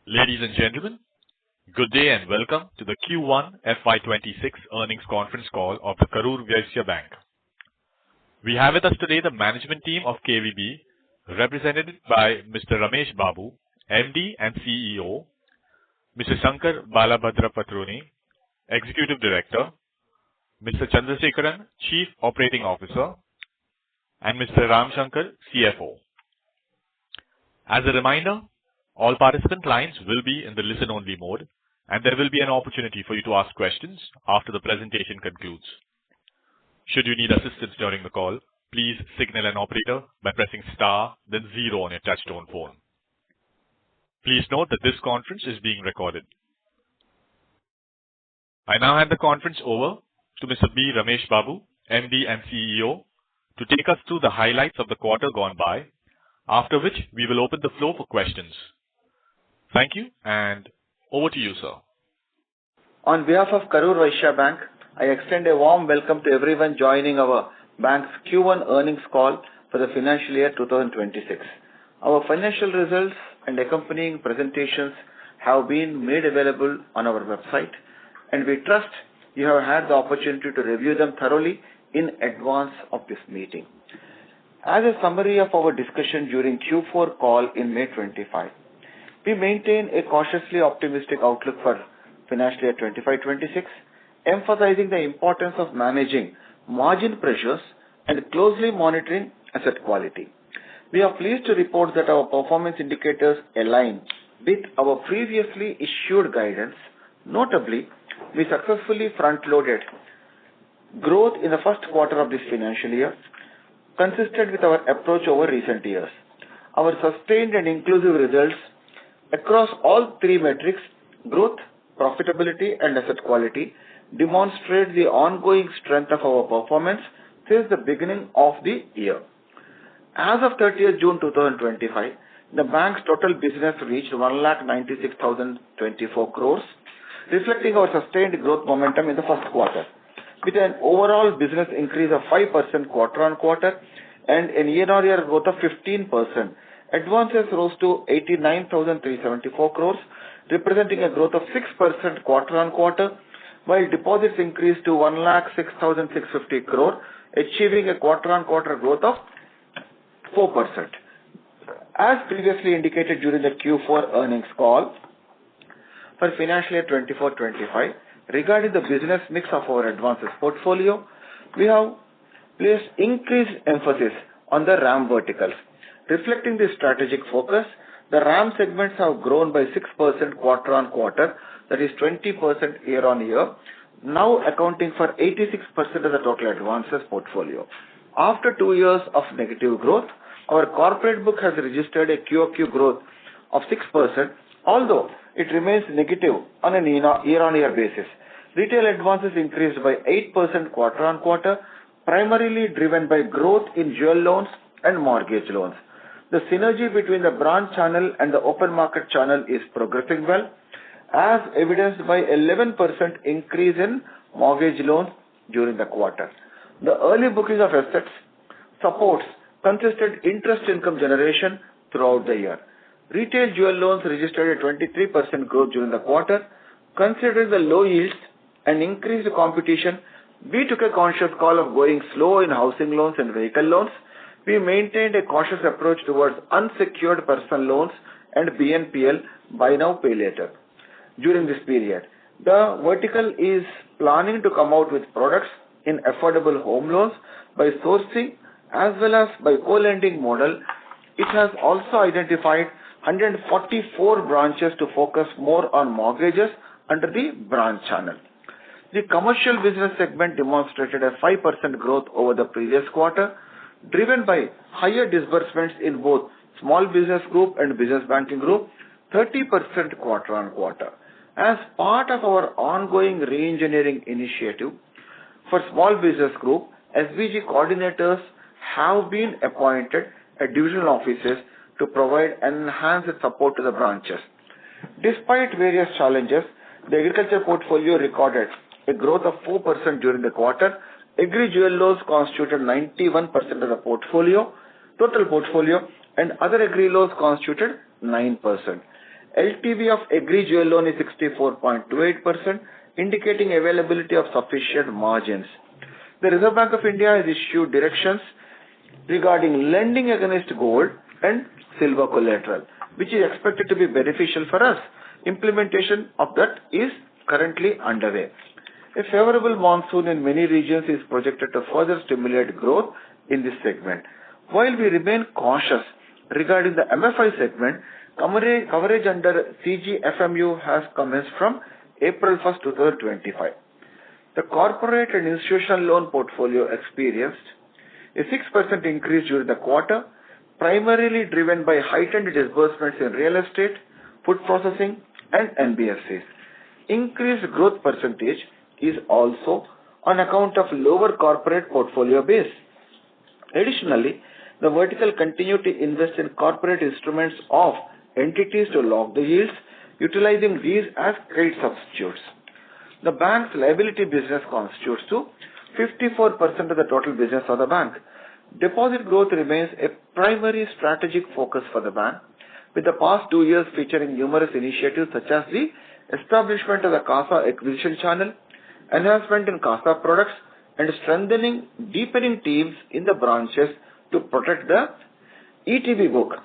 Ladies and gentlemen, good day and welcome to the Q1 FY26 earnings conference call of the Karur Vysya Bank. We have with us today the management team of KVB, represented by Mr. Ramesh Babu, MD and CEO, Mr. Shankar Balabhadra Patruni, Executive Director, Mr. Chandrasekaran, Chief Operating Officer, and Mr. Ram Shankar, CFO. As a reminder, all participant lines will be in the listen-only mode, and there will be an opportunity for you to ask questions after the presentation concludes. Should you need assistance during the call, please signal an operator by pressing star, then 0 on your touchtone phone. Please note that this conference is being recorded. I now hand the conference over to Mr. B. Ramesh Babu, MD and CEO, to take us through the highlights of the quarter gone by, after which we will open the floor for questions. Thank you, and over to you, sir. On behalf of Karur Vysya Bank, I extend a warm welcome to everyone joining our bank's Q1 earnings call for the financial year 2026. Our financial results and accompanying presentations have been made available on our website, and we trust you have had the opportunity to review them thoroughly in advance of this meeting. As a summary of our discussion during Q4 call in May 25, we maintain a cautiously optimistic outlook for financial year 25-26, emphasizing the importance of managing margin pressures and closely monitoring asset quality. We are pleased to report that our performance indicators align with our previously issued guidance. Notably, we successfully front-loaded growth in the first quarter of this financial year, consistent with our approach over recent years. Our sustained and inclusive results across all three metrics, growth, profitability, and asset quality, demonstrate the ongoing strength of our performance since the beginning of the year. As of 30th June 2025, the bank's total business reached 1,96,024 crores, reflecting our sustained growth momentum in the first quarter. With an overall business increase of 5% quarter-on-quarter and a year-on-year growth of 15%, advances rose to 89,374 crores, representing a growth of 6% quarter-on-quarter, while deposits increased to 1,06,650 crore, achieving a quarter-on-quarter growth of 4%. As previously indicated during the Q4 earnings call for financial year 24-25, regarding the business mix of our advances portfolio, we have placed increased emphasis on the RAM verticals. Reflecting this strategic focus, the RAM segments have grown by 6% quarter-on-quarter, that is 20% year-on-year, now accounting for 86% of the total advances portfolio. After 2 years of negative growth, our corporate book has registered a QoQ growth of 6%, although it remains negative on a year-on-year basis. Retail advances increased by 8% quarter-on-quarter, primarily driven by growth in jewel loans and mortgage loans. The synergy between the branch channel and the open market channel is progressing well, as evidenced by 11% increase in mortgage loans during the quarter. The early booking of assets supports consistent interest income generation throughout the year. Retail jewel loans registered a 23% growth during the quarter. Considering the low yields and increased competition, we took a conscious call of going slow in housing loans and vehicle loans. We maintained a cautious approach towards unsecured personal loans and BNPL, buy now, pay later. During this period, the vertical is planning to come out with products in affordable home loans by sourcing as well as by co-lending model. It has also identified 144 branches to focus more on mortgages under the branch channel. The commercial business segment demonstrated a 5% growth over the previous quarter, driven by higher disbursements in both small business group and business banking group, 30% quarter-on-quarter. As part of our ongoing re-engineering initiative for small business group, SBG coordinators have been appointed at divisional offices to provide enhanced support to the branches. Despite various challenges, the agriculture portfolio recorded a growth of 4% during the quarter. Agri jewel loans constituted 91% of the total portfolio, and other agri loans constituted 9%. LTV of agri jewel loan is 64.28%, indicating availability of sufficient margins. The Reserve Bank of India has issued directions regarding lending against gold and silver collateral, which is expected to be beneficial for us. Implementation of that is currently underway. A favorable monsoon in many regions is projected to further stimulate growth in this segment. While we remain cautious regarding the MFI segment, coverage under CGFMU has commenced from April 1st, 2025. The corporate and institutional loan portfolio experienced a 6% increase during the quarter, primarily driven by heightened disbursements in real estate, food processing, and NBFCs. Increased growth percentage is also on account of lower corporate portfolio base. Additionally, the vertical continued to invest in corporate instruments of entities to lock the yields, utilizing these as credit substitutes. The bank's liability business constitutes to 54% of the total business of the bank. Deposit growth remains a primary strategic focus for the bank, with the past 2 years featuring numerous initiatives such as the establishment of the CASA acquisition channel, enhancement in CASA products, and deepening teams in the branches to protect the ETB book.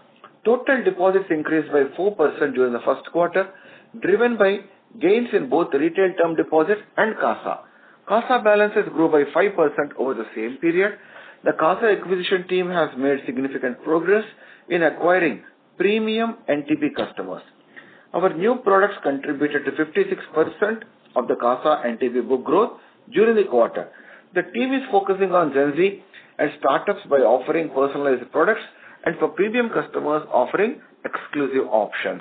Total deposits increased by 4% during the first quarter, driven by gains in both retail term deposits and CASA. CASA balances grew by 5% over the same period. The CASA acquisition team has made significant progress in acquiring premium NTB customers. Our new products contributed to 56% of the CASA NTB book growth during the quarter. The team is focusing on Gen Z and startups by offering personalized products, and for premium customers offering exclusive options.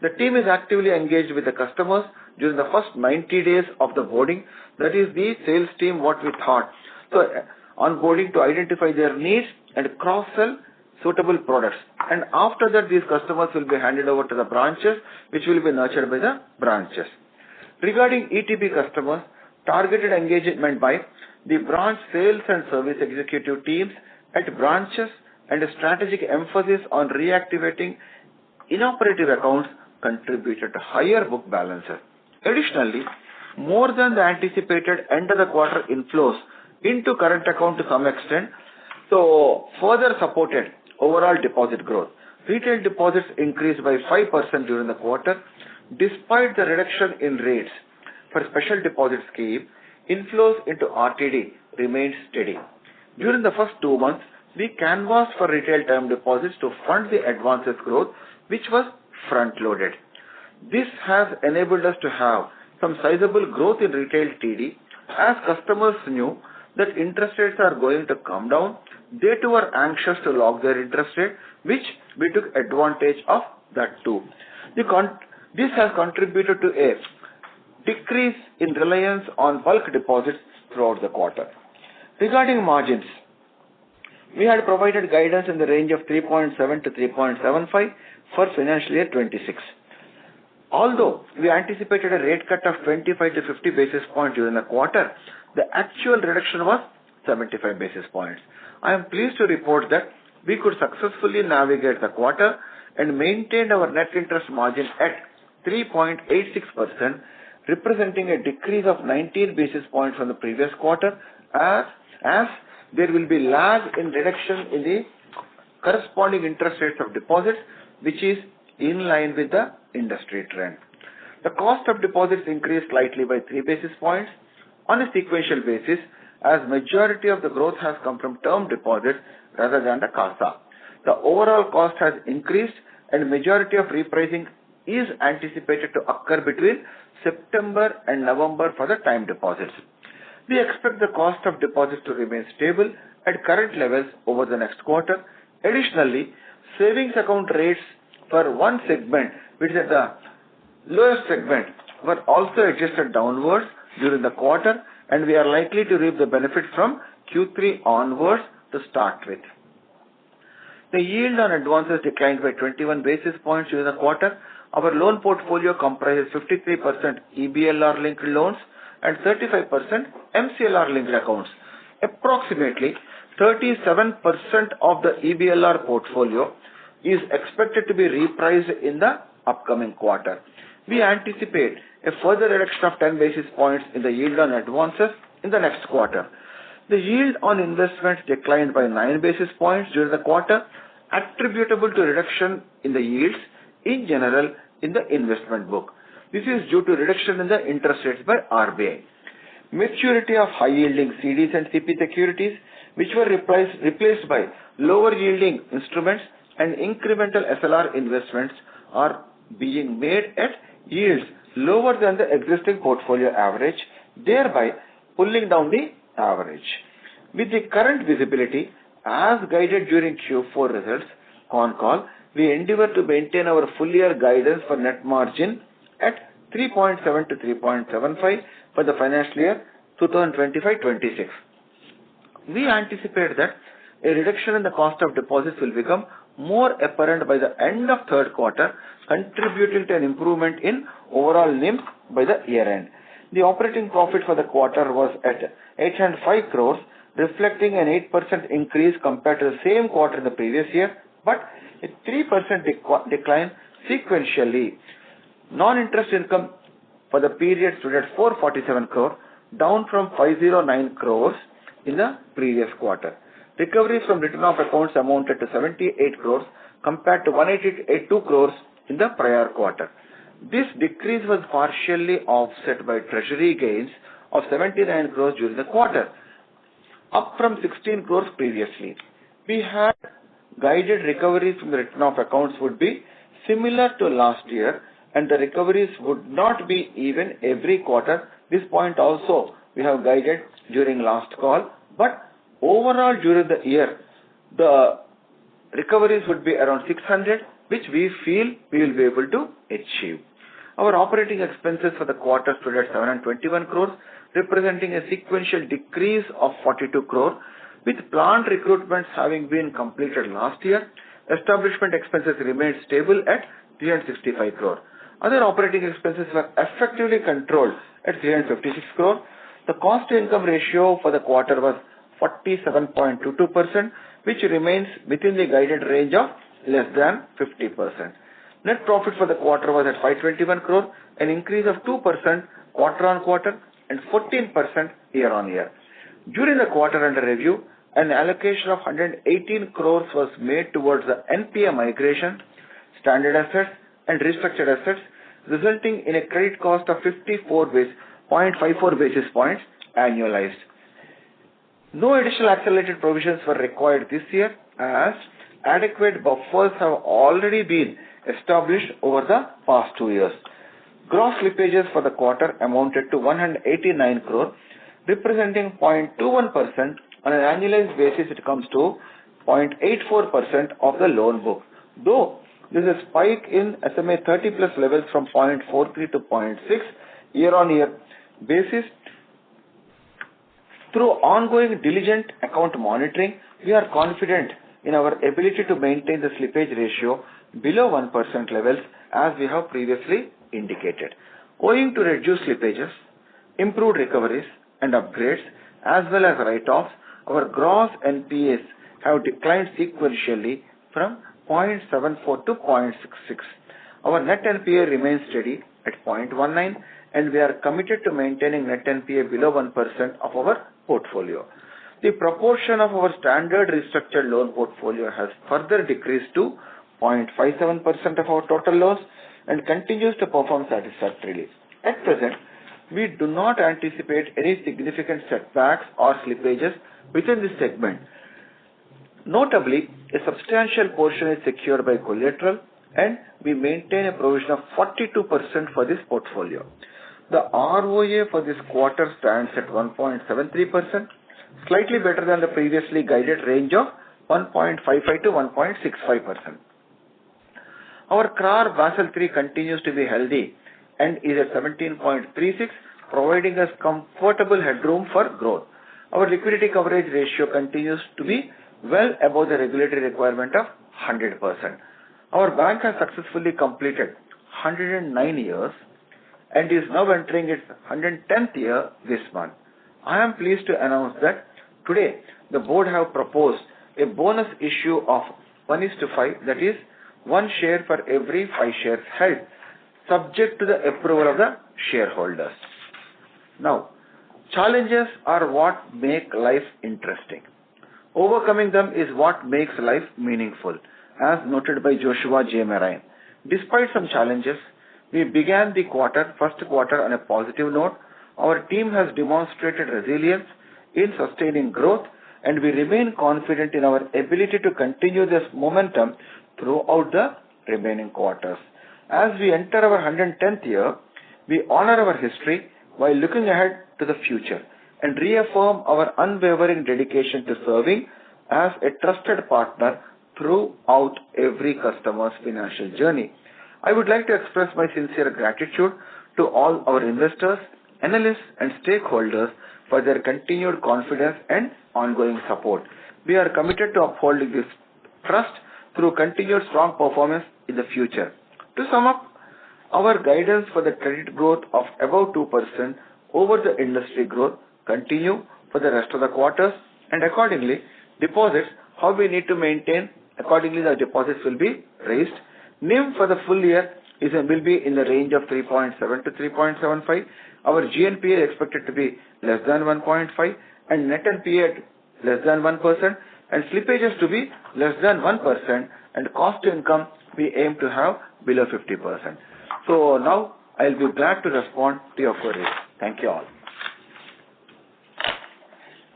The team is actively engaged with the customers during the first 90 days of the boarding. That is the sales team what we thought. So onboarding to identify their needs and cross-sell suitable products. And after that, these customers will be handed over to the branches, which will be nurtured by the branches. Regarding ETB customers, targeted engagement by the branch sales and service executive teams at branches and a strategic emphasis on reactivating inoperative accounts contributed to higher book balances. Additionally, more than the anticipated end of the quarter inflows into current account to some extent, so further supported overall deposit growth. Retail deposits increased by 5% during the quarter. Despite the reduction in rates for special deposit scheme, inflows into RTD remained steady. During the first 2 months, we canvassed for retail term deposits to fund the advances growth, which was front-loaded. This has enabled us to have some sizable growth in retail TD, as customers knew that interest rates are going to come down. They too were anxious to lock their interest rate, which we took advantage of that too. This has contributed to a decrease in reliance on bulk deposits throughout the quarter. Regarding margins, we had provided guidance in the range of 3.7 to 3.75 for financial year 26. Although we anticipated a rate cut of 25 to 50 basis points during the quarter, the actual reduction was 75 basis points. I am pleased to report that we could successfully navigate the quarter and maintained our net interest margin at 3.86%, representing a decrease of 19 basis points from the previous quarter, as there will be lag in reduction in the corresponding interest rates of deposits, which is in line with the industry trend. The cost of deposits increased slightly by 3 basis points on a sequential basis, as majority of the growth has come from term deposits rather than the CASA. The overall cost has increased, and majority of repricing is anticipated to occur between September and November for the time deposits. We expect the cost of deposits to remain stable at current levels over the next quarter. Additionally, savings account rates for one segment, which is the lowest segment, were also adjusted downwards during the quarter, and we are likely to reap the benefit from Q3 onwards to start with. The yield on advances declined by 21 basis points during the quarter. Our loan portfolio comprises 53% EBLR linked loans and 35% MCLR linked accounts. Approximately 37% of the EBLR portfolio is expected to be repriced in the upcoming quarter. We anticipate a further reduction of 10 basis points in the yield on advances in the next quarter. The yield on investments declined by 9 basis points during the quarter, attributable to reduction in the yields in general in the investment book. This is due to reduction in the interest rates by RBI. Maturity of high-yielding CDs and CP securities, which were replaced by lower-yielding instruments and incremental SLR investments, are being made at yields lower than the existing portfolio average, thereby pulling down the average. With the current visibility, as guided during Q4 results, Concall, we endeavor to maintain our full-year guidance for net margin at 3.7 to 3.75 for the financial year 2025-26. We anticipate that a reduction in the cost of deposits will become more apparent by the end of third quarter, contributing to an improvement in overall NIM by the year end. The operating profit for the quarter was at 805 crores, reflecting an 8% increase compared to the same quarter in the previous year, but a 3% decline sequentially. Non-interest income for the period stood at 447 crore, down from 509 crores in the previous quarter. Recoveries from written off accounts amounted to 78 crores compared to 182 crores in the prior quarter. This decrease was partially offset by treasury gains of 79 crores during the quarter, up from 16 crores previously. We had guided recoveries from the written off accounts would be similar to last year, and the recoveries would not be even every quarter. This point also we have guided during last call, but overall during the year, the recoveries would be around 600, which we feel we will be able to achieve. Our operating expenses for the quarter stood at 721 crores, representing a sequential decrease of 42 crore, with planned recruitments having been completed last year. Establishment expenses remained stable at 365 crore. Other operating expenses were effectively controlled at 356 crore. The cost-to-income ratio for the quarter was 47.22%, which remains within the guided range of less than 50%. Net profit for the quarter was at 521 crore, an increase of 2% quarter-on-quarter and 14% year-on-year. During the quarter under review, an allocation of 118 crores was made towards the NPA migration, standard assets and restructured assets, resulting in a credit cost of 0.54 basis points annualized. No additional accelerated provisions were required this year, as adequate buffers have already been established over the past 2 years. Gross slippages for the quarter amounted to 189 crore, representing 0.21%. On an annualized basis, it comes to 0.84% of the loan book. Though there is a spike in SMA 30 plus levels from 0.43 to 0.6 year-on-year basis, through ongoing diligent account monitoring, we are confident in our ability to maintain the slippage ratio below 1% levels, as we have previously indicated. Owing to reduced slippages, improved recoveries and upgrades, as well as write-offs, our gross NPAs have declined sequentially from 0.74 to 0.66. Our net NPA remains steady at 0.19, and we are committed to maintaining net NPA below 1% of our portfolio. The proportion of our standard restructured loan portfolio has further decreased to 0.57% of our total loans and continues to perform satisfactorily. At present, we do not anticipate any significant setbacks or slippages within this segment. Notably, a substantial portion is secured by collateral, and we maintain a provision of 42% for this portfolio. The ROA for this quarter stands at 1.73%, slightly better than the previously guided range of 1.55 to 1.65%. Our CRAR Basel III continues to be healthy and is at 17.36, providing us comfortable headroom for growth. Our liquidity coverage ratio continues to be well above the regulatory requirement of 100%. Our bank has successfully completed 109 years and is now entering its 110th year this month. I am pleased to announce that today the board have proposed a bonus issue of 1:5, that is 1 share for every 5 shares held, subject to the approval of the shareholders. Now, challenges are what make life interesting. Overcoming them is what makes life meaningful, as noted by Joshua J. Marine. Despite some challenges, we began the first quarter on a positive note. Our team has demonstrated resilience in sustaining growth, and we remain confident in our ability to continue this momentum throughout the remaining quarters. As we enter our 110th year, we honor our history while looking ahead to the future and reaffirm our unwavering dedication to serving as a trusted partner throughout every customer's financial journey. I would like to express my sincere gratitude to all our investors, analysts, and stakeholders for their continued confidence and ongoing support. We are committed to upholding this trust through continued strong performance in the future. To sum up, our guidance for the credit growth of above 2% over the industry growth continue for the rest of the quarters, and accordingly, deposits, how we need to maintain, accordingly the deposits will be raised. NIM for the full year will be in the range of 3.7 to 3.75. Our GNPA is expected to be less than 1.5 and net NPA at less than 1% and slippages to be less than 1% and cost to income we aim to have below 50%. So now I'll be glad to respond to your queries. Thank you all.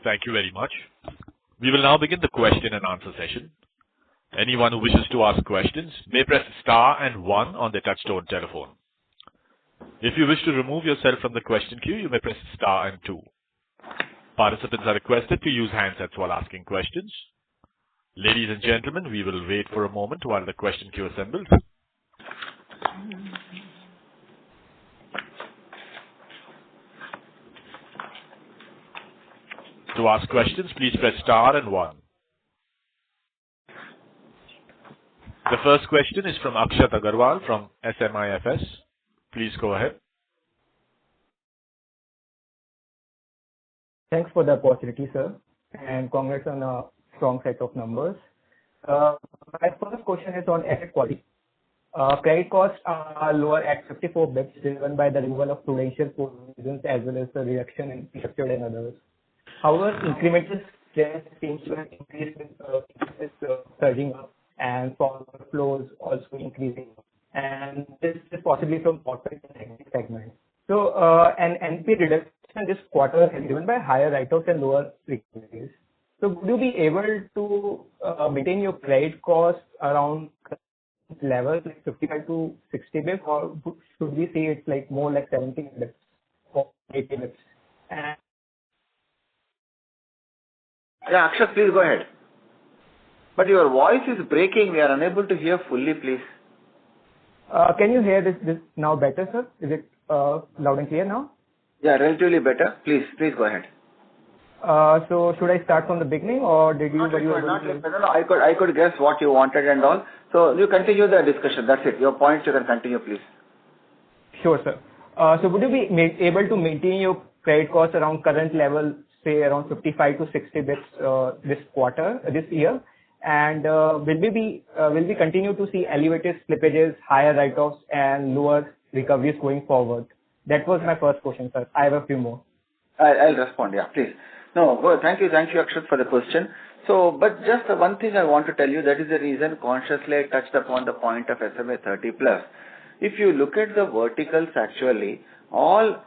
Thank you very much. We will now begin the question and answer session. Anyone who wishes to ask questions may press star and 1 on their touchtone telephone. If you wish to remove yourself from the question queue, you may press star and 2. Participants are requested to use handsets while asking questions. Ladies and gentlemen, we will wait for a moment while the question queue assembles. To ask questions, please press star and 1. The first question is from Akshat Agarwal from SMIFS. Please go ahead. Thanks for the opportunity, sir, and congrats on a strong set of numbers. My first question is on asset quality. Credit costs are lower at 54 bps, driven by the removal of prudential provisions as well as the reduction in structured and others. However, incremental stress seems to have increased with surging up and forward flows also increasing, and this is possibly from corporate segment. So, an NP reduction this quarter is driven by higher write-offs and lower recoveries. So, would you be able to maintain your credit costs around levels like 55 to 60 bps, or should we see it like more like 70 bps or 80 bps? And yeah, Akshat, please go ahead. But your voice is breaking. We are unable to hear fully, please. Can you hear this now better, sir? Is it loud and clear now? Yeah, relatively better. Please go ahead. So should I start from the beginning, or did you? No, I could guess what you wanted and all. So you continue the discussion. That's it. Your points you can continue, please. Sure, sir. So would you be able to maintain your credit costs around current level, say around 55 to 60 bits this year? And will we continue to see elevated slippages, higher write-offs, and lower recoveries going forward? That was my first question, sir. I have a few more. I'll respond. Yeah, please. No, well, thank you, Akshat, for the question. So, but just one thing I want to tell you, that is the reason consciously I touched upon the point of SMA 30 plus. If you look at the verticals, actually, all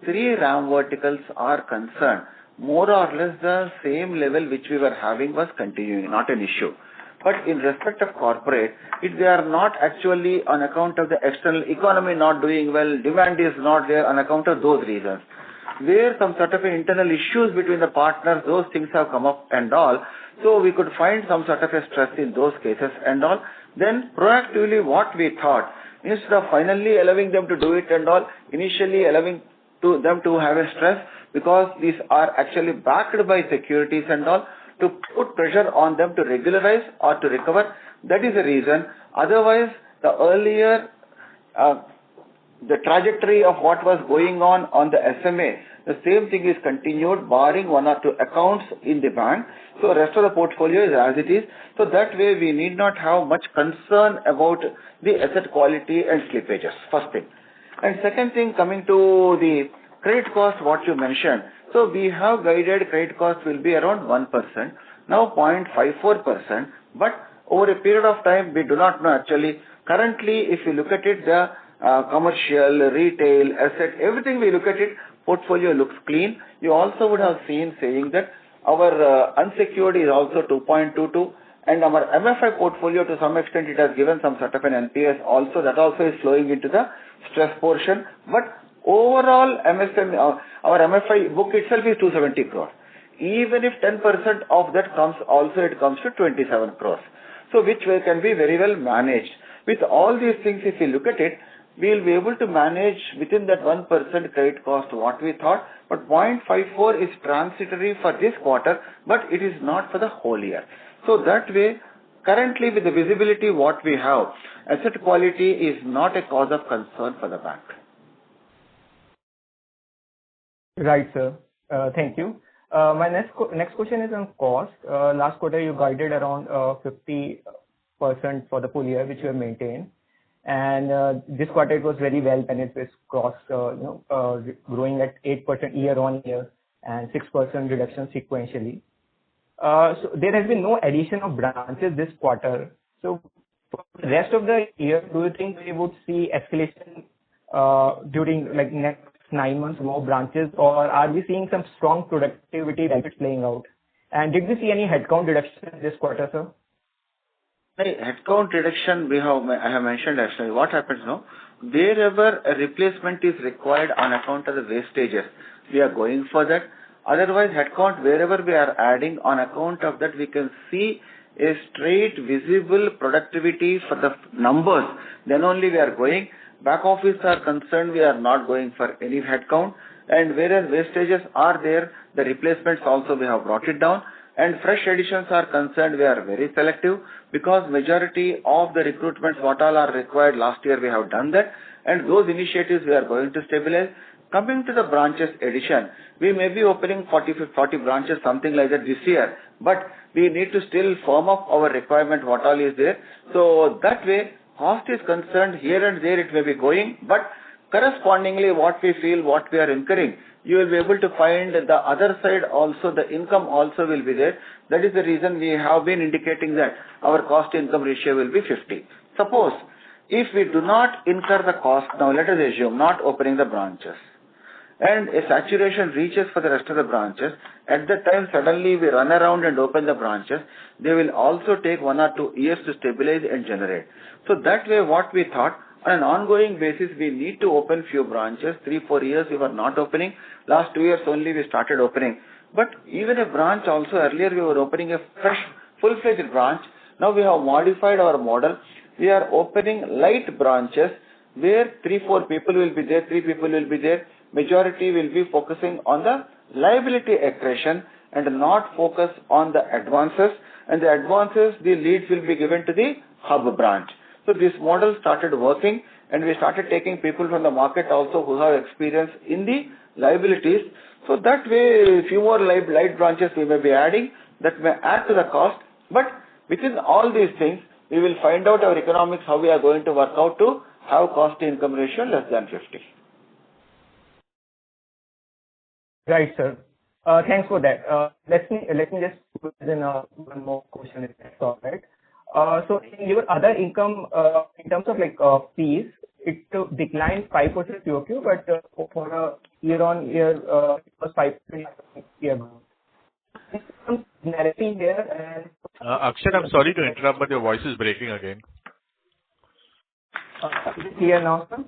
3 RAM verticals are concerned. More or less the same level which we were having was continuing, not an issue. But in respect of corporate, they are not actually on account of the external economy not doing well, demand is not there on account of those reasons. Where some sort of internal issues between the partners, those things have come up and all. So we could find some sort of a stress in those cases and all. Then proactively what we thought, instead of finally allowing them to do it and all, initially allowing them to have a stress, because these are actually backed by securities and all, to put pressure on them to regularize or to recover. That is the reason. Otherwise, the earlier the trajectory of what was going on the SMA, the same thing is continued, barring one or two accounts in the bank. So rest of the portfolio is as it is. So that way we need not have much concern about the asset quality and slippages. First thing. And second thing, coming to the credit cost, what you mentioned. So we have guided credit cost will be around 1%, now 0.54%, but over a period of time, we do not know actually. Currently, if you look at it, the commercial, retail, asset, everything we look at it, portfolio looks clean. You also would have seen saying that our unsecured is also 2.22, and our MFI portfolio to some extent it has given some sort of an NPS also, that also is flowing into the stress portion. But overall our MFI book itself is 270 crores. Even if 10% of that comes, also it comes to 27 crores. So which way can be very well managed. With all these things, if you look at it, we will be able to manage within that 1% credit cost what we thought, but 0.54 is transitory for this quarter, but it is not for the whole year. So that way, currently with the visibility what we have, asset quality is not a cause of concern for the bank. Right, sir. Thank you. My next question is on cost. Last quarter you guided around 50% for the full year, which you have maintained. And this quarter it was very well managed with cost, growing at 8% year on year and 6% reduction sequentially. So there has been no addition of branches this quarter. So for the rest of the year, do you think we would see escalation during like next 9 months, more branches, or are we seeing some strong productivity benefits playing out? And did we see any headcount reduction this quarter, sir? Headcount reduction, I have mentioned actually. What happens now? Wherever a replacement is required on account of the wastages, we are going for that. Otherwise, headcount, wherever we are adding on account of that, we can see a straight visible productivity for the numbers. Then only we are going. Back office are concerned, we are not going for any headcount. And whereas wastages are there, the replacements also we have brought it down. And fresh additions are concerned, we are very selective because majority of the recruitments, what all are required last year, we have done that. And those initiatives we are going to stabilize. Coming to the branches addition, we may be opening 40 branches, something like that this year. But we need to still firm up our requirement, what all is there. So that way, cost is concerned, here and there it may be going. But correspondingly, what we feel, what we are incurring, you will be able to find the other side also, the income also will be there. That is the reason we have been indicating that our cost to income ratio will be 50. Suppose, if we do not incur the cost, now let us assume not opening the branches, and a saturation reaches for the rest of the branches, at that time suddenly we run around and open the branches, they will also take 1 or 2 years to stabilize and generate. So that way what we thought, on an ongoing basis, we need to open few branches. 3-4 years we were not opening. Last 2 years only we started opening. But even a branch also, earlier we were opening a fresh, full-fledged branch. Now we have modified our model. We are opening light branches where 3-4 people will be there, 3 people will be there. Majority will be focusing on the liability accretion and not focus on the advances. And the advances, the leads will be given to the hub branch. So this model started working, and we started taking people from the market also who have experience in the liabilities. So that way, few more light branches we may be adding that may add to the cost. But within all these things, we will find out our economics, how we are going to work out to have cost to income ratio less than 50. Right, sir. Thanks for that. Let me just put in one more question if that's all right. So in your other income, in terms of like fees, it declined 5% QOQ, but for a year-on-year, it was 5% year growth. Some narrative here. And Akshat, I'm sorry to interrupt, but your voice is breaking again. Is it clear now, sir?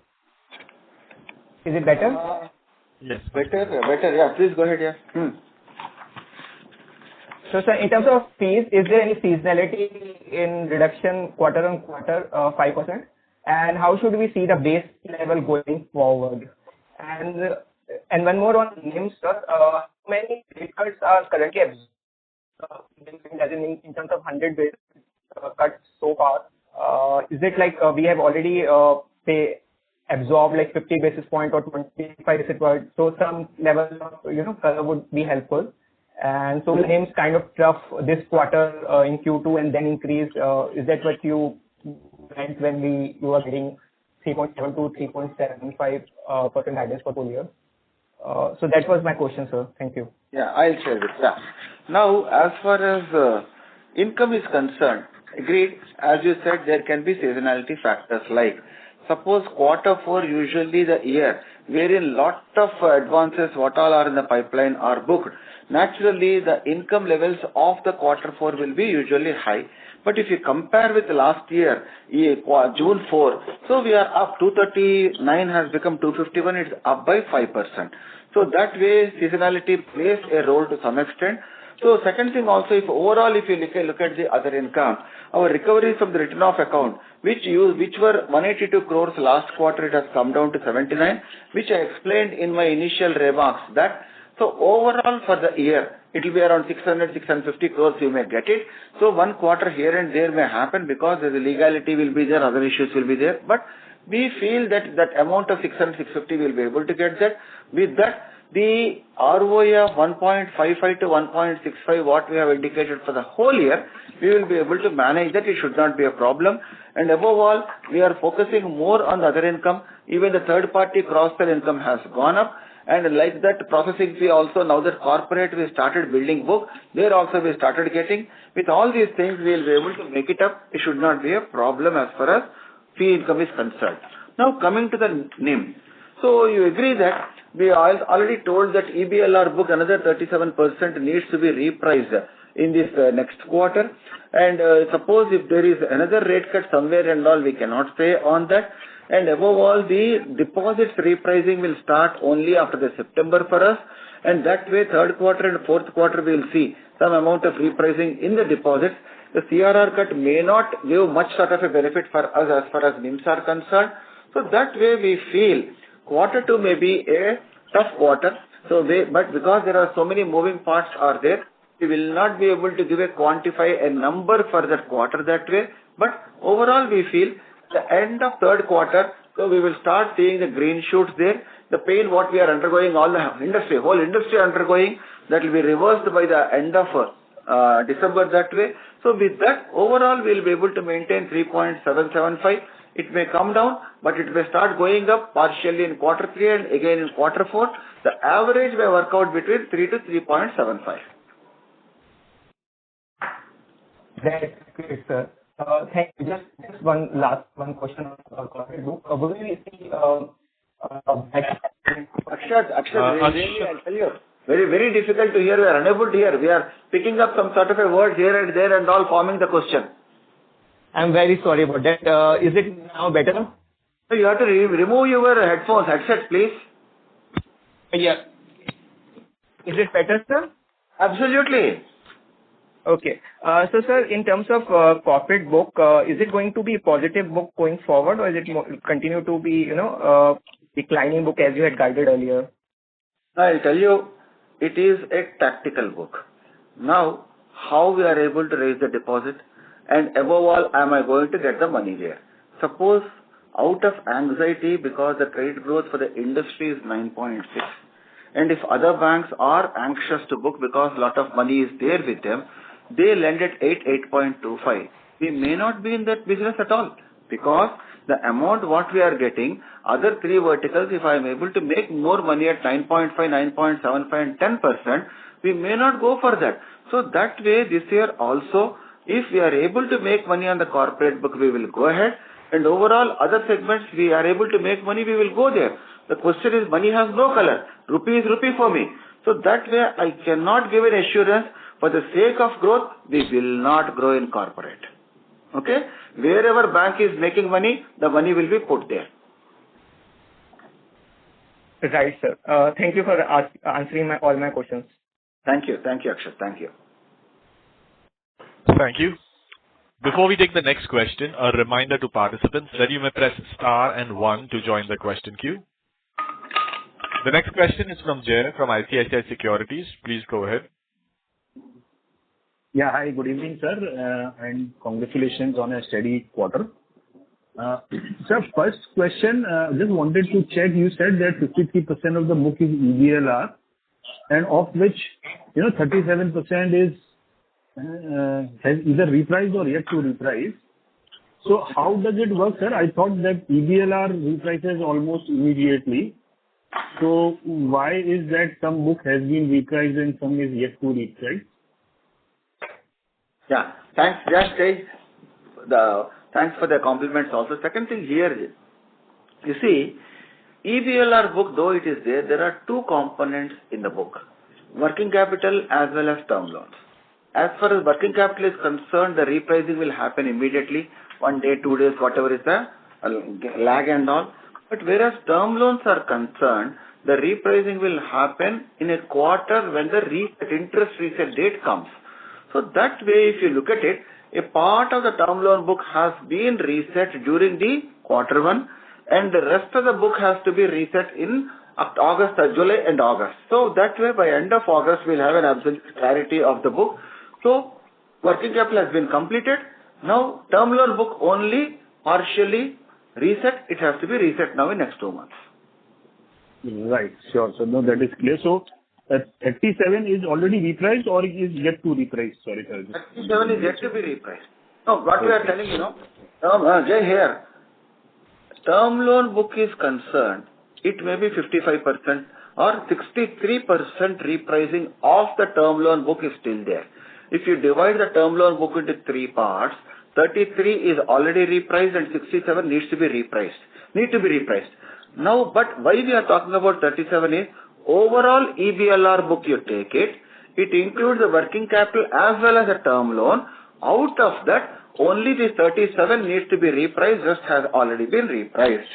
Is it better? Yes. Better. Yeah, please go ahead. Yeah. So, sir, in terms of fees, is there any seasonality in reduction quarter on quarter, 5%? And how should we see the base level going forward? And one more on names, sir. How many rate cuts are currently in terms of 100 basis cuts so far? Is it like we have already absorb like 50 basis point or 25 basis point. So some level of color would be helpful. And so the name's kind of tough this quarter in Q2 and then increase. Is that what you meant when you are getting 3.7 to 3.75% guidance for full year? So that was my question, sir. Thank you. Yeah, I'll share this. Yeah. Now, as far as income is concerned, agreed, as you said, there can be seasonality factors like, suppose quarter 4 usually the year wherein lot of advances what all are in the pipeline are booked. Naturally, the income levels of the quarter 4 will be usually high. But if you compare with last year, June 4, so we are up 239 has become 251, it's up by 5%. So that way seasonality plays a role to some extent. So second thing also, if overall if you look at the other income, our recoveries from the written off account, which were 182 crores last quarter, it has come down to 79, which I explained in my initial remarks that so overall for the year, it will be around 650 crores you may get it. So one quarter here and there may happen because the legality will be there, other issues will be there. But we feel that that amount of 650 will be able to get that. With that, the ROA of 1.55 to 1.65, what we have indicated for the whole year, we will be able to manage that. It should not be a problem. And above all, we are focusing more on the other income. Even the third party cross-sell income has gone up. And like that processing fee also, now that corporate we started building book, there also we started getting. With all these things, we will be able to make it up. It should not be a problem as far as fee income is concerned. Now coming to the NIM. So you agree that we already told that EBLR book another 37% needs to be repriced in this next quarter. And suppose if there is another rate cut somewhere and all, we cannot say on that. And above all, the deposits repricing will start only after the September for us. And that way, third quarter and fourth quarter, we will see some amount of repricing in the deposits. The CRR cut may not give much sort of a benefit for us as far as NIMs are concerned. So that way, we feel quarter 2 may be a tough quarter. But because there are so many moving parts are there, we will not be able to quantify a number for that quarter that way. But overall, we feel the end of third quarter, so we will start seeing the green shoots there. The pain what we are undergoing, all the industry, whole industry undergoing, that will be reversed by the end of December that way. So with that, overall we will be able to maintain 3.775. It may come down, but it may start going up partially in quarter 3 and again in quarter 4. The average may work out between 3 to 3.75. That's great, sir. Thank you. Just one question on corporate book. Will we see Akshat, really, I'll tell you, very, very difficult to hear. We are unable to hear. We are picking up some sort of a word here and there and all forming the question. I'm very sorry about that. Is it now better? So you have to remove your headset, please. Yeah. Is it better, sir? Absolutely. Okay. So, sir, in terms of corporate book, is it going to be positive book going forward, or is it continue to be, declining book as you had guided earlier? I'll tell you, it is a tactical book. Now, how we are able to raise the deposit, and above all, am I going to get the money there? Suppose out of anxiety because the credit growth for the industry is 9.6, and if other banks are anxious to book because lot of money is there with them, they lend at 8.25. We may not be in that business at all because the amount what we are getting, other 3 verticals, if I am able to make more money at 9.5, 9.75 and 10%, we may not go for that. So that way this year also, if we are able to make money on the corporate book, we will go ahead. And overall other segments we are able to make money, we will go there. The question is money has no color. Rupee is rupee for me. So that way I cannot give an assurance. For the sake of growth, we will not grow in corporate. Okay? Wherever bank is making money, the money will be put there. Right, sir. Thank you for answering all my questions. Thank you. Thank you, Akshat. Thank you. Thank you. Before we take the next question, a reminder to participants that you may press star and 1 to join the question queue. The next question is from Jay from ICICI Securities. Please go ahead. Yeah, hi, good evening, sir, and congratulations on a steady quarter. Sir, first question, just wanted to check. You said that 53% of the book is EBLR, and of which, 37% is has either repriced or yet to reprice. So how does it work, sir? I thought that EBLR reprices almost immediately. So why is that some book has been repriced and some is yet to reprice? Yeah. Thanks, Jash. Thanks for the compliments also. Second thing here, you see, EBLR book, though it is there are two components in the book, working capital as well as term loans. As far as working capital is concerned, the repricing will happen immediately, 1 day, 2 days, whatever is the lag and all. But whereas term loans are concerned, the repricing will happen in a quarter when the interest reset date comes. So that way, if you look at it, a part of the term loan book has been reset during the quarter one, and the rest of the book has to be reset in August, July and August. So that way, by end of August, we'll have an absolute clarity of the book. So working capital has been completed. Now term loan book only partially reset. It has to be reset now in next 2 months. Right. Sure. So no, that is clear. So 37 is already repriced or is yet to reprice? Sorry, sir. 37 is yet to be repriced. No, what we are telling Jay here, term loan book is concerned, it may be 55% or 63% repricing of the term loan book is still there. If you divide the term loan book into 3 parts, 33 is already repriced and 67 needs to be repriced. Now, but why we are talking about 37 is, overall EBLR book you take it includes the working capital as well as a term loan. Out of that, only the 37 needs to be repriced, just has already been repriced.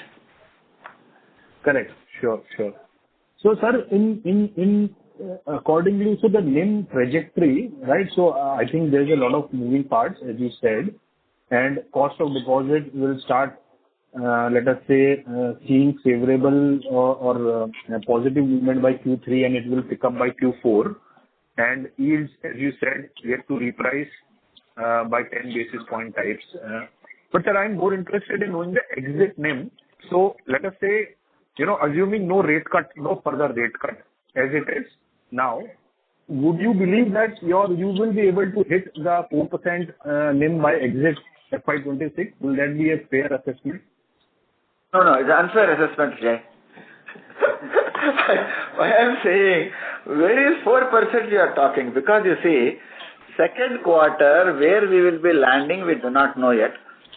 Correct. Sure. So, sir, in accordingly, so the NIM trajectory, right? So, I think there's a lot of moving parts, as you said, and cost of deposit will start, let us say, seeing favorable or positive movement by Q3, and it will pick up by Q4. And yields, as you said, yet to reprice by 10 basis point types. But sir, I'm more interested in knowing the exit NIM. So let us say, assuming no further rate cut as it is now, would you believe that you will be able to hit the 4% NIM by exit FY26? Will that be a fair assessment? No, it's an unfair assessment, Jay. Why I'm saying, where is 4% you are talking? Because you see, second quarter, where we will be landing, we do not know yet.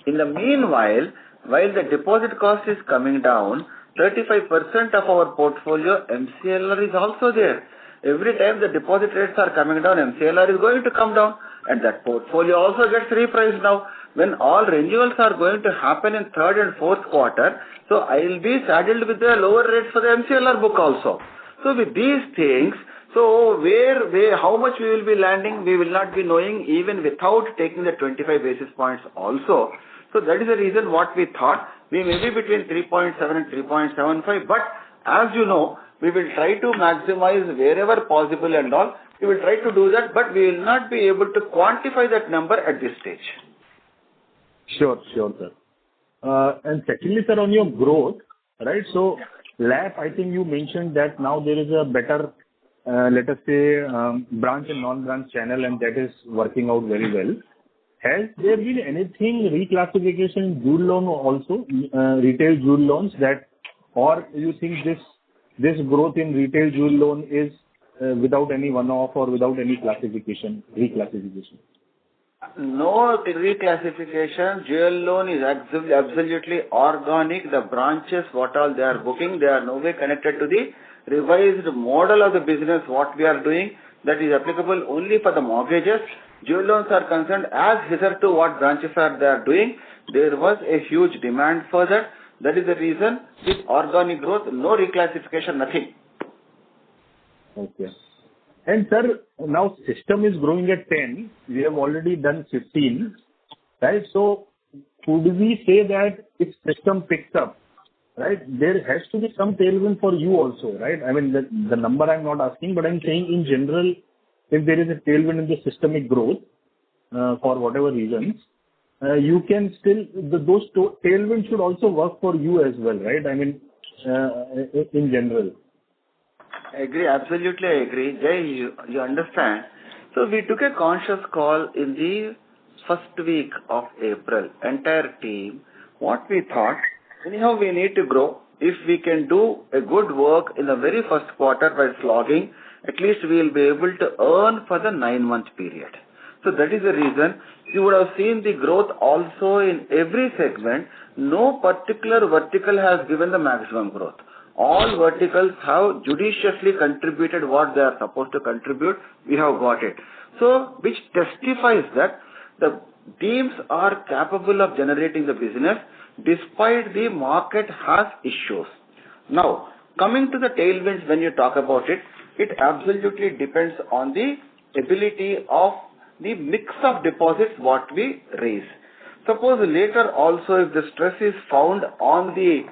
In the meanwhile, while the deposit cost is coming down, 35% of our portfolio MCLR is also there. Every time the deposit rates are coming down, MCLR is going to come down, and that portfolio also gets repriced now. When all renewals are going to happen in third and fourth quarter, so I will be saddled with the lower rates for the MCLR book also. So with these things, so how much we will be landing, we will not be knowing even without taking the 25 basis points also. So that is the reason what we thought. We may be between 3.7 and 3.75, but as you know, we will try to maximize wherever possible and all. We will try to do that, but we will not be able to quantify that number at this stage. Sure, sir. And secondly, sir, on your growth, right? So, LAP, I think you mentioned that now there is a better, let us say, branch and non-branch channel, and that is working out very well. Has there been anything reclassification in jewel loan also, retail jewel loans, that, or you think this growth in retail jewel loan is without any one-off or without any reclassification? No reclassification. Jewel loan is absolutely organic. The branches, what all they are booking, they are no way connected to the revised model of the business, what we are doing. That is applicable only for the mortgages. Jewel loans are concerned as hitherto what branches they are doing. There was a huge demand for that. That is the reason this organic growth, no reclassification, nothing. Okay. And sir, now system is growing at 10. We have already done 15, right? So could we say that if system picks up, right, there has to be some tailwind for you also, right? I mean, the number I'm not asking, but I'm saying in general, if there is a tailwind in the systemic growth for whatever reasons, you can still, those tailwinds should also work for you as well, right? I mean, in general. I agree. Absolutely, I agree. Jay, you understand. So we took a conscious call in the first week of April. Entire team, what we thought, anyhow we need to grow. If we can do a good work in the very first quarter by slogging, at least we will be able to earn for the 9-month period. So that is the reason you would have seen the growth also in every segment. No particular vertical has given the maximum growth. All verticals have judiciously contributed what they are supposed to contribute. We have got it. So, which testifies that the teams are capable of generating the business despite the market has issues. Now, coming to the tailwinds, when you talk about it, it absolutely depends on the ability of the mix of deposits what we raise. Suppose later also if the stress is found on the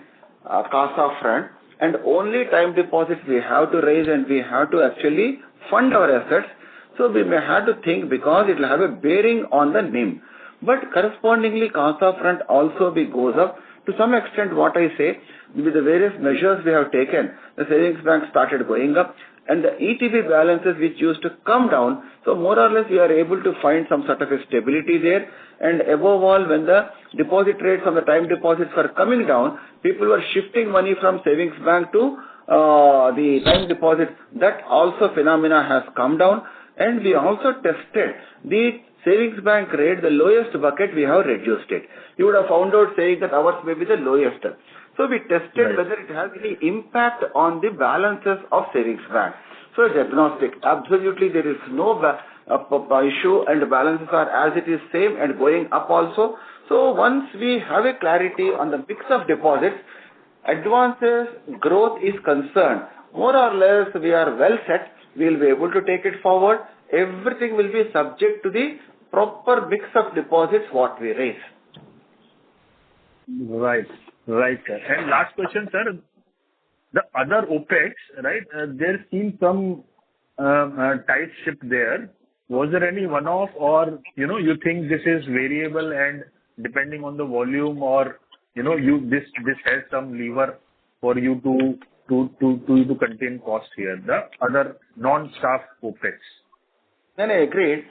CASA front, and only time deposits we have to raise and we have to actually fund our assets. So we may have to think because it will have a bearing on the NIM. But correspondingly CASA front also goes up. To some extent what I say, with the various measures we have taken, the savings bank started going up and the ETB balances which used to come down. So more or less we are able to find some sort of a stability there. And above all, when the deposit rates on the time deposits were coming down, people were shifting money from savings bank to the time deposit. That also phenomena has come down. And we also tested the savings bank rate, the lowest bucket, we have reduced it. You would have found out saying that ours may be the lowest. So we tested whether it has any impact on the balances of savings bank. So it's agnostic. Absolutely there is no issue and the balances are as it is same and going up also. So once we have a clarity on the mix of deposits, advances, growth is concerned, more or less we are well set. We will be able to take it forward. Everything will be subject to the proper mix of deposits what we raise. Right, sir. And last question, sir. The other OPEX, right? There seems some tight ship there. Was there any one-off, or you think this is variable and depending on the volume, or this has some lever for you to contain cost here? The other non-staff OPEX. Then I agreed.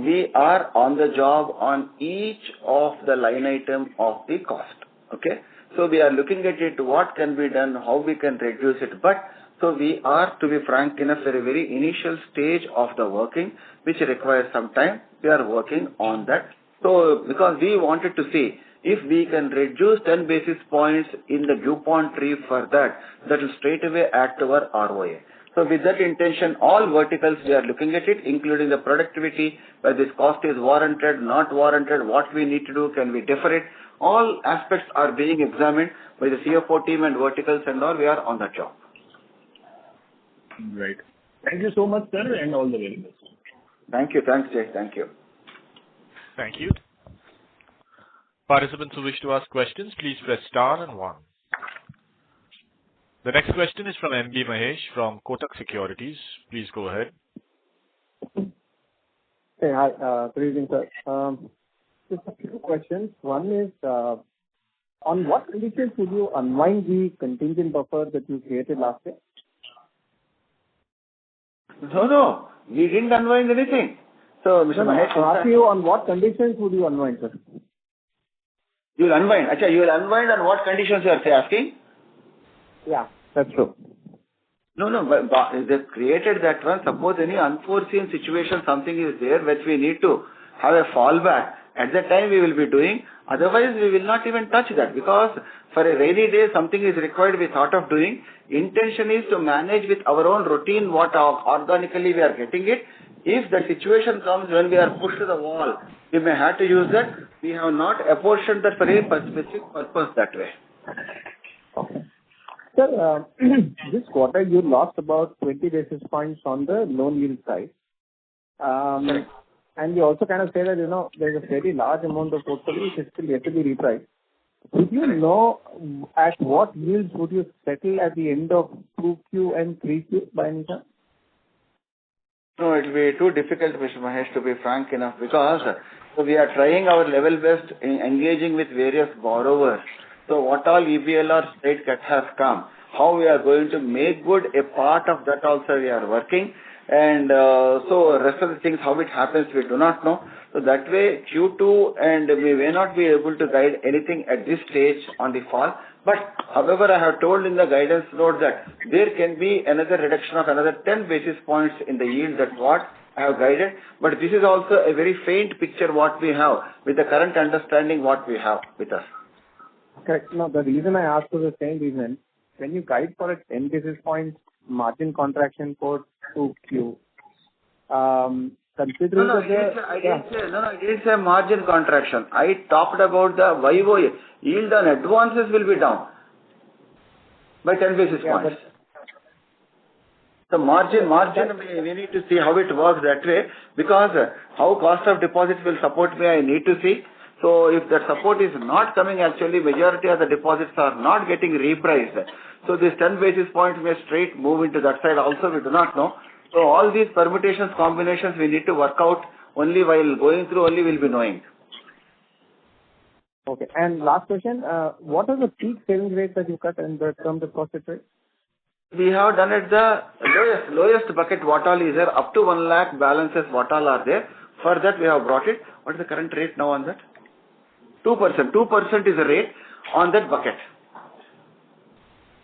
We are on the job on each of the line item of the cost. Okay. So we are looking at it, what can be done, how we can reduce it. But so we are, to be frank enough, at a very initial stage of the working, which requires some time. We are working on that. So because we wanted to see if we can reduce 10 basis points in the DuPont tree for that will straight away add to our ROA. So with that intention, all verticals we are looking at it, including the productivity, whether this cost is warranted, not warranted, what we need to do, can we defer it. All aspects are being examined by the CFO team and verticals and all. We are on that job. Right. Thank you so much, sir, and all the very best. Thank you. Thanks, Jay. Thank you. Thank you. Participants who wish to ask questions, please press star and 1. The next question is from MB Mahesh from Kotak Securities. Please go ahead. Hey, hi. Good evening, sir. Just a few questions. One is, on what conditions would you unwind the contingent buffer that you created last year? No. We didn't unwind anything. So, Mr. Mahesh, I ask you, on what conditions would you unwind, sir? You will unwind. Achha, you will unwind on what conditions you are asking? Yeah, that's true. No, but they created that one. Suppose any unforeseen situation, something is there which we need to have a fallback. At that time we will be doing. Otherwise we will not even touch that, because for a rainy day something is required, we thought of doing. Intention is to manage with our own routine what organically we are getting it. If the situation comes when we are pushed to the wall, we may have to use that. We have not apportioned that for a specific purpose that way. Okay. Sir, this quarter you lost about 20 basis points on the loan yield side. And you also kind of say that, there's a very large amount of portfolio which is still yet to be repriced. Would you know at what yields would you settle at the end of 2Q and 3Q by any chance? No, it will be too difficult, Mr. Mahesh, to be frank enough, because we are trying our level best in engaging with various borrowers. So what all EBLR state cut has come, how we are going to make good a part of that also we are working. And so rest of the things, how it happens, we do not know. So that way Q2, and we may not be able to guide anything at this stage on the fall. But however, I have told in the guidance note that there can be another reduction of another 10 basis points in the yield. That's what I have guided. But this is also a very faint picture what we have with the current understanding what we have with us. Correct. No, the reason I asked for the same reason, when you guide for a 10 basis points margin contraction for 2Q, considering I didn't say margin contraction. I talked about the YOY. Yield on advances will be down by 10 basis points. The margin, we need to see how it works that way, because how cost of deposits will support me, I need to see. So if that support is not coming, actually majority of the deposits are not getting repriced. So this 10 basis points may straight move into that side also, we do not know. So all these permutations, combinations we need to work out only while going through, only we'll be knowing. Okay. And last question, what are the peak savings rates that you cut in the term deposit rate? We have done it the lowest bucket what all is there, up to 1 lakh balances what all are there. For that we have brought it. What is the current rate now on that? 2%. 2% is the rate on that bucket.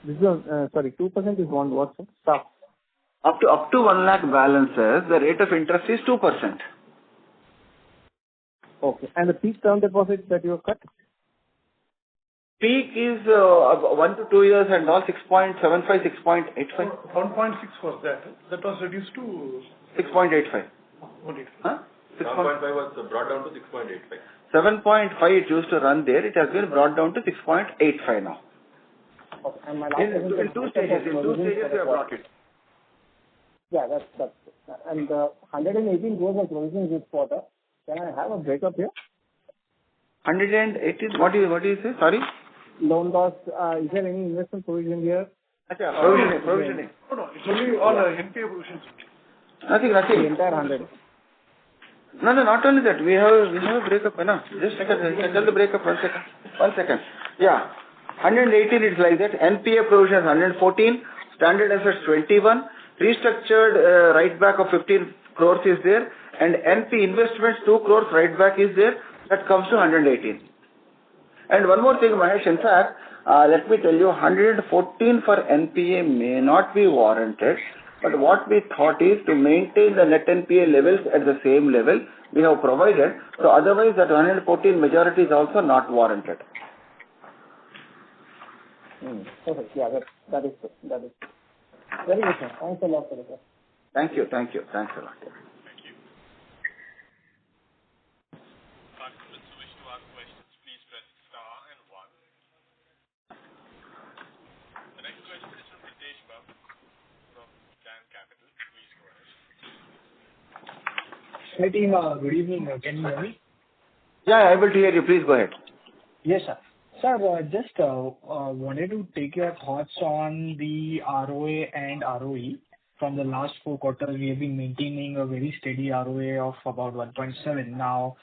This is 2% is on what, sir? Stop. Up to 1 lakh balances, the rate of interest is 2%. Okay. And the peak term deposits that you have cut? Peak is 1 to 2 years and all 6.75, 6.85. 1.6 was that. That was reduced to 6.85. 1.85. Huh? 7.5 was brought down to 6.85. 7.5 it used to run there. It has been brought down to 6.85 now. Okay. And my last In two stages we have brought it. Yeah, that's and 118 crores of provisions this quarter. Can I have a breakup here? 118. What do you say? Sorry. Loan loss. Is there any investment provision here? Provisioning. No, it's only all NPA provisions. Nothing. The entire 100. No, not only that. We have a breakup. No? Just a second. You can tell the breakup. 1 second. 1 second. Yeah. 118 it's like that. NPA provisions 114. Standard assets 21. Restructured write back of 15 crores is there. And NP investments 2 crores write back is there. That comes to 118. And one more thing, Mahesh. In fact, let me tell you, 114 for NPA may not be warranted. But what we thought is to maintain the net NPA levels at the same level we have provided. So otherwise that 114 majority is also not warranted. Perfect. Yeah, that is good. Very good, sir. Thanks a lot for the question. Thank you. Thanks a lot. Participants who wish to ask questions, please press star and 1. The next question is from Ritesh Babu from Dan Capital. Please go ahead. Hi team, good evening. Can you hear me? Yeah, I'm able to hear you. Please go ahead. Yes, sir. Sir, just wanted to take your thoughts on the ROA and ROE. From the last 4 quarters, we have been maintaining a very steady ROA of about 1.7. Now,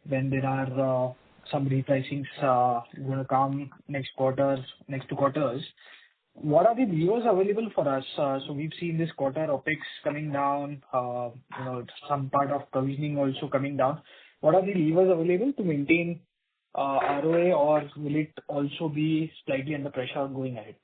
when there are some repricings going to come next 2 quarters, what are the levers available for us? So we've seen this quarter OPEX coming down, some part of provisioning also coming down. What are the levers available to maintain ROA, or will it also be slightly under pressure going ahead?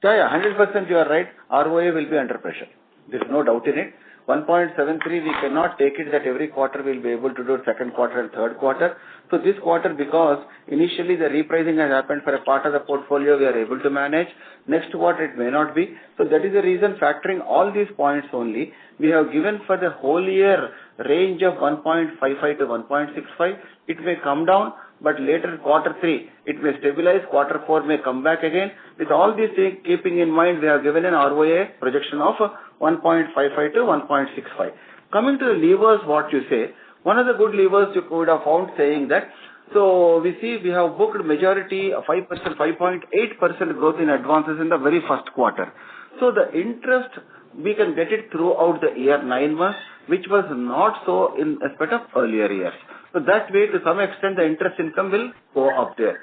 Yeah, 100% you are right. ROA will be under pressure. There is no doubt in it. 1.73, we cannot take it that every quarter we will be able to do second quarter and third quarter. So this quarter, because initially the repricing has happened for a part of the portfolio, we are able to manage. Next quarter it may not be. So that is the reason, factoring all these points only, we have given for the whole year range of 1.55 to 1.65. It may come down, but later quarter 3 it may stabilize, quarter 4 may come back again. With all these things keeping in mind, we have given an ROA projection of 1.55 to 1.65. Coming to the levers, what you say, one of the good levers you could have found saying that, so we see we have booked majority 5%, 5.8% growth in advances in the very first quarter. So the interest we can get it throughout the year 9 months, which was not so in aspect of earlier years. So that way, to some extent, the interest income will go up there.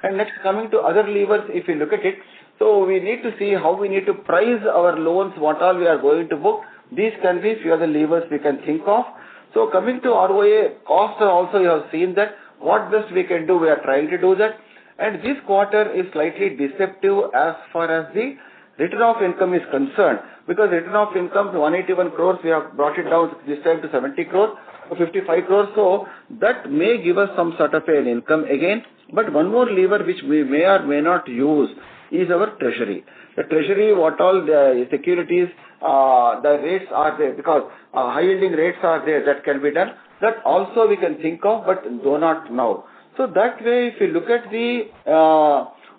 And next, coming to other levers, if you look at it, so we need to see how we need to price our loans, what all we are going to book. These can be few of the levers we can think of. So coming to ROA, cost also you have seen that. What best we can do, we are trying to do that. And this quarter is slightly deceptive as far as the return of income is concerned. Because return of income, 181 crores, we have brought it down this time to 70 crores, to 55 crores. So that may give us some sort of an income again. But one more lever which we may or may not use is our treasury. The treasury, what all the securities, the rates are there, because high yielding rates are there, that can be done. That also we can think of, but do not now. So that way, if you look at the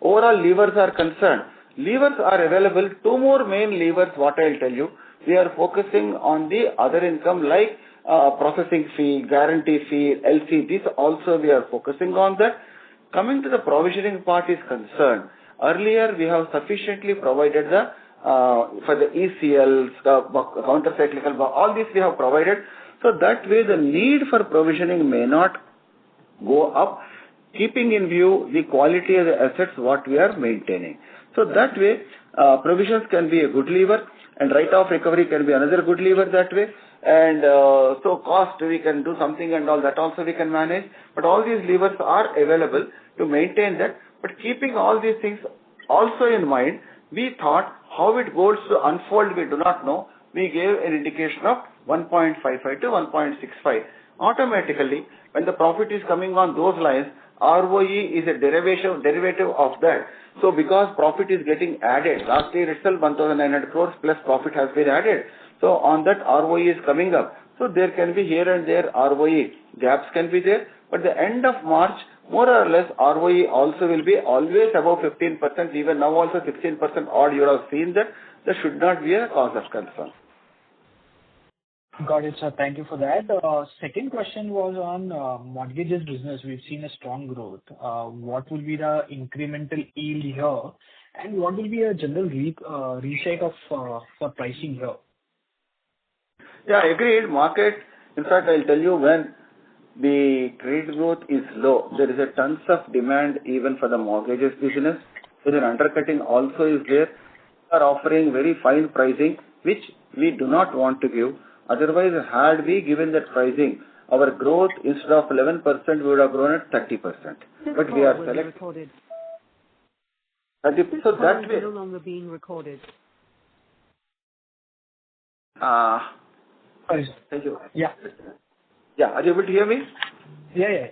overall levers are concerned, levers are available. Two more main levers, what I'll tell you. We are focusing on the other income like processing fee, guarantee fee, LC. This also we are focusing on that. Coming to the provisioning part is concerned. Earlier, we have sufficiently provided the for the ECLs, counter-cyclical, all this we have provided. So that way, the need for provisioning may not go up, keeping in view the quality of the assets what we are maintaining. So that way, provisions can be a good lever, and write-off recovery can be another good lever that way. And so cost, we can do something and all that also we can manage. But all these levers are available to maintain that. But keeping all these things also in mind, we thought how it goes to unfold, we do not know. We gave an indication of 1.55 to 1.65. Automatically, when the profit is coming on those lines, ROE is a derivative of that. So because profit is getting added, last year itself 1,900 crores plus profit has been added. So on that ROE is coming up. So there can be here and there ROE gaps can be there. But the end of March, more or less ROE also will be always above 15%. Even now also 16% odd. You have seen that. That should not be a cause of concern. Got it, sir. Thank you for that. Second question was on mortgages business. We've seen a strong growth. What will be the incremental yield here, and what will be a general reset of for pricing here? Yeah, agreed. Market, in fact, I'll tell you, when the credit growth is low, there is a tons of demand even for the mortgages business. So the undercutting also is there. We are offering very fine pricing, which we do not want to give. Otherwise, had we given that pricing, our growth instead of 11% we would have grown at 30%. But we are selecting 30%. So that way. No longer being recorded. Thank you. Yeah. Yeah, are you able to hear me? Yeah.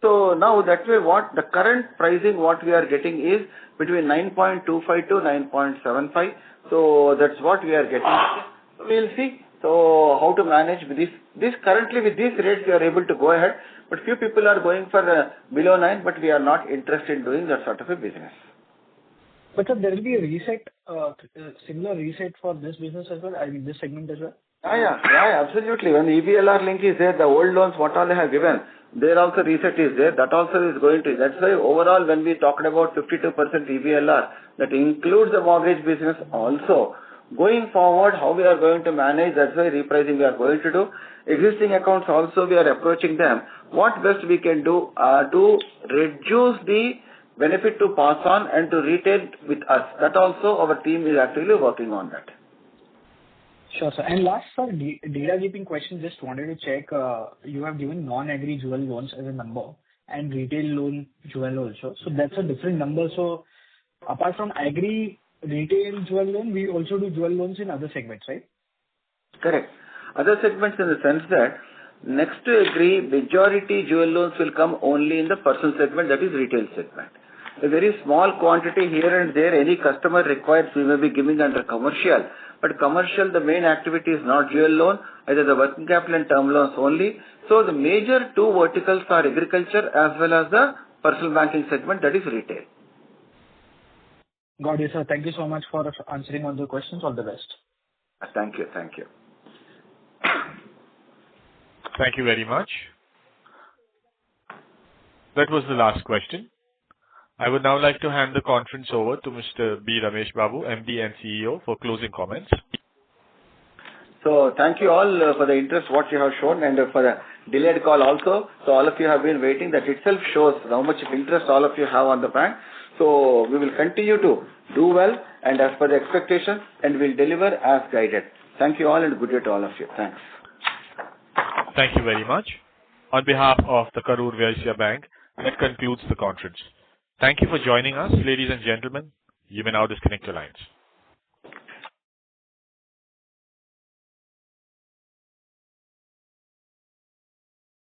So now that way, what the current pricing what we are getting is between 9.25 to 9.75. So that's what we are getting. So we'll see. So how to manage with this currently with these rates we are able to go ahead, but few people are going for below 9, but we are not interested in doing that sort of a business. But sir, there will be a reset, similar reset for this business as well. I mean this segment as well. Yeah, absolutely. When the EBLR link is there, the old loans what all they have given, there also reset is there. That also is going to. That's why overall when we talked about 52% EBLR, that includes the mortgage business also. Going forward, how we are going to manage, that's why repricing we are going to do. Existing accounts also we are approaching them. What best we can do to reduce the benefit to pass on and to retain with us. That also our team is actively working on that. Sure, sir. And last, sir, data keeping question, just wanted to check, you have given non-agri jewel loans as a number and retail loan jewel also. So that's a different number. So apart from agri retail jewel loan, we also do jewel loans in other segments, right? Correct. Other segments in the sense that next to agri, majority jewel loans will come only in the personal segment, that is retail segment. A very small quantity here and there, any customer requires, we may be giving under commercial. But commercial, the main activity is not jewel loan, either the working capital and term loans only. So the major two verticals are agriculture as well as the personal banking segment, that is retail. Got it, sir. Thank you so much for answering all the questions. All the best. Thank you. Thank you very much. That was the last question. I would now like to hand the conference over to Mr. B. Ramesh Babu, MD and CEO, for closing comments. So thank you all for the interest what you have shown and for the delayed call also. So all of you have been waiting. That itself shows how much interest all of you have on the bank. So we will continue to do well and as per the expectation and will deliver as guided. Thank you all and good day to all of you. Thanks. Thank you very much. On behalf of the Karur Vysya Bank, that concludes the conference. Thank you for joining us, ladies and gentlemen. You may now disconnect your lines.